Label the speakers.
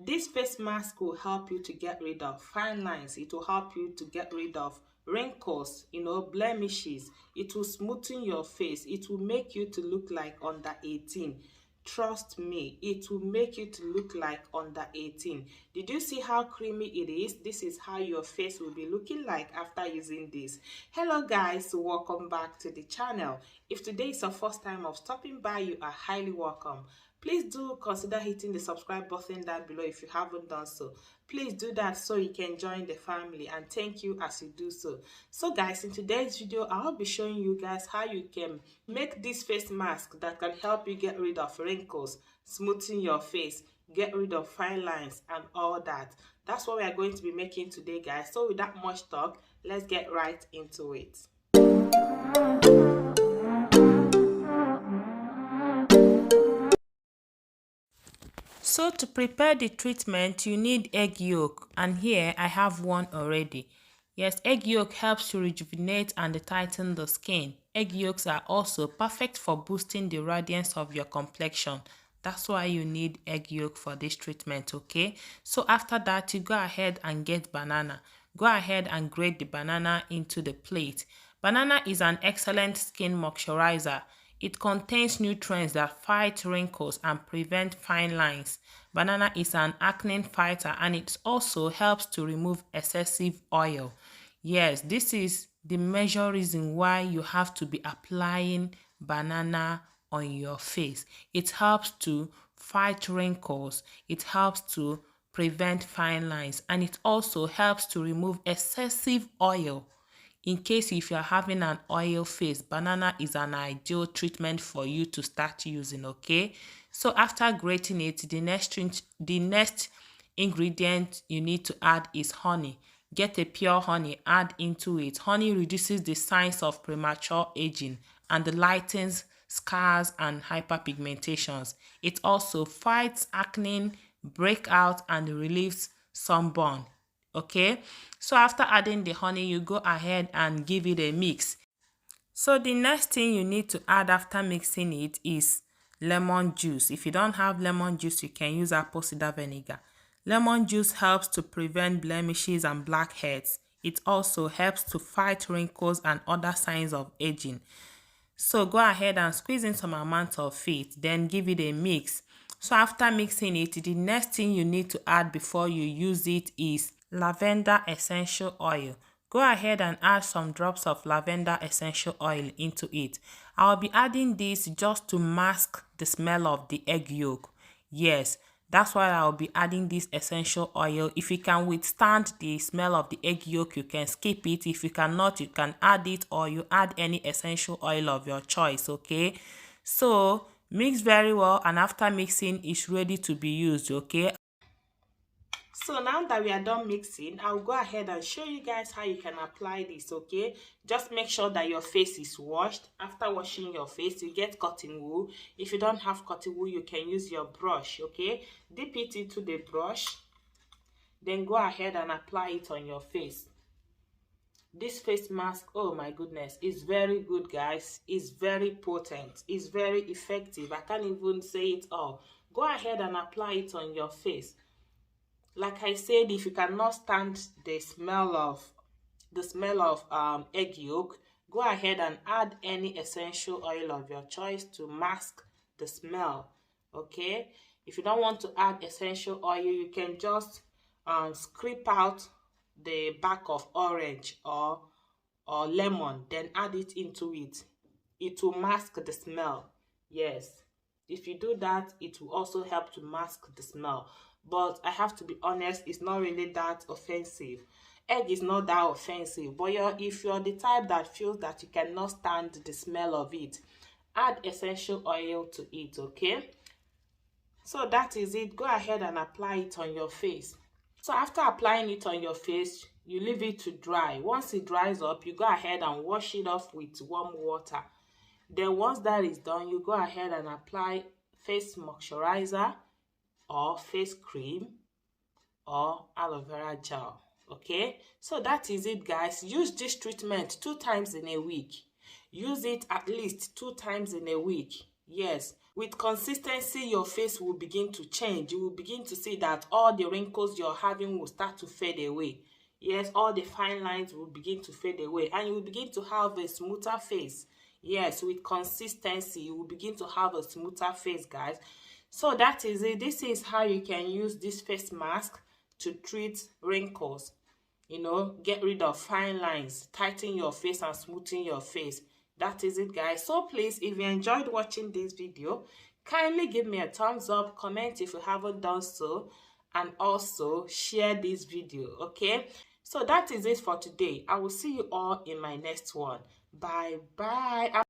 Speaker 1: This face mask will help you to get rid of fine lines. It will help you to get rid of wrinkles, blemishes. It will smoothen your face. It will make you to look like under 18. Trust me, it will make you to look like under 18. Did you see how creamy it is? This is how your face will be looking like after using this. Hello guys, welcome back to the channel. If today is your first time of stopping by, you are highly welcome. Please do consider hitting the subscribe button down below if you haven't done so. Please do that so you can join the family, and thank you as you do so. So guys, in today's video, I'll be showing you guys how you can make this face mask that can help you get rid of wrinkles, smoothen your face, get rid of fine lines and all that. That's what we are going to be making today, guys. So without much talk, let's get right into it. So to prepare the treatment, you need egg yolk, and here I have one already. Yes, egg yolk helps to rejuvenate and tighten the skin. Egg yolks are also perfect for boosting the radiance of your complexion. That's why you need egg yolk for this treatment, okay? So after that, you go ahead and get banana. Go ahead and grate the banana into the plate. Banana is an excellent skin moisturizer. It contains nutrients that fight wrinkles and prevent fine lines. Banana is an acne fighter, and it also helps to remove excessive oil. Yes, this is the major reason why you have to be applying banana on your face. It helps to fight wrinkles. It helps to prevent fine lines, and it also helps to remove excessive oil. In case if you're having an oil face, banana is an ideal treatment for you to start using, okay? So after grating it, the next ingredient you need to add is honey. Get a pure honey, add into it. Honey reduces the signs of premature aging and lightens scars and hyperpigmentations. It also fights acne, breakout, and relieves sunburn. Okay, so after adding the honey, you go ahead and give it a mix. So the next thing you need to add after mixing it is lemon juice. If you don't have lemon juice, you can use apple cider vinegar. Lemon juice helps to prevent blemishes and blackheads. It also helps to fight wrinkles and other signs of aging. So go ahead and squeeze in some amount of it, then give it a mix. So after mixing it, the next thing you need to add before you use it is lavender essential oil. Go ahead and add some drops of lavender essential oil into it. I'll be adding this just to mask the smell of the egg yolk. Yes, that's why I'll be adding this essential oil. If you can withstand the smell of the egg yolk, you can skip it. If you cannot, you can add it, or you add any essential oil of your choice, okay? So mix very well, and after mixing, it's ready to be used, okay? So now that we are done mixing, I'll go ahead and show you guys how you can apply this, okay? Just make sure that your face is washed. After washing your face, you get cotton wool. If you don't have cotton wool, you can use your brush, okay? Dip it into the brush, then go ahead and apply it on your face. This face mask, oh my goodness, is very good, guys. It's very potent. It's very effective. I can't even say it all. Go ahead and apply it on your face. Like I said, if you cannot stand the smell of egg yolk, go ahead and add any essential oil of your choice to mask the smell, okay? If you don't want to add essential oil, you can just scrape out the back of orange or lemon, then add it into it. It will mask the smell. Yes, if you do that, it will also help to mask the smell. But I have to be honest, it's not really that offensive. Egg is not that offensive, but if you're the type that feels that you cannot stand the smell of it, add essential oil to it, okay? So that is it. Go ahead and apply it on your face. So after applying it on your face, you leave it to dry. Once it dries up, you go ahead and wash it off with warm water. Then once that is done, you go ahead and apply face moisturizer or face cream or aloe vera gel, okay? So that is it, guys. Use this treatment 2 times in a week. Use it at least 2 times in a week. Yes, with consistency, your face will begin to change. You will begin to see that all the wrinkles you're having will start to fade away. Yes, all the fine lines will begin to fade away, and you will begin to have a smoother face. Yes, with consistency, you will begin to have a smoother face, guys. So that is it. This is how you can use this face mask to treat wrinkles. Get rid of fine lines, tighten your face and smoothen your face. That is it, guys. So please, if you enjoyed watching this video, kindly give me a thumbs up, comment if you haven't done so, and also share this video. Okay, so that is it for today. I will see you all in my next one. Bye bye.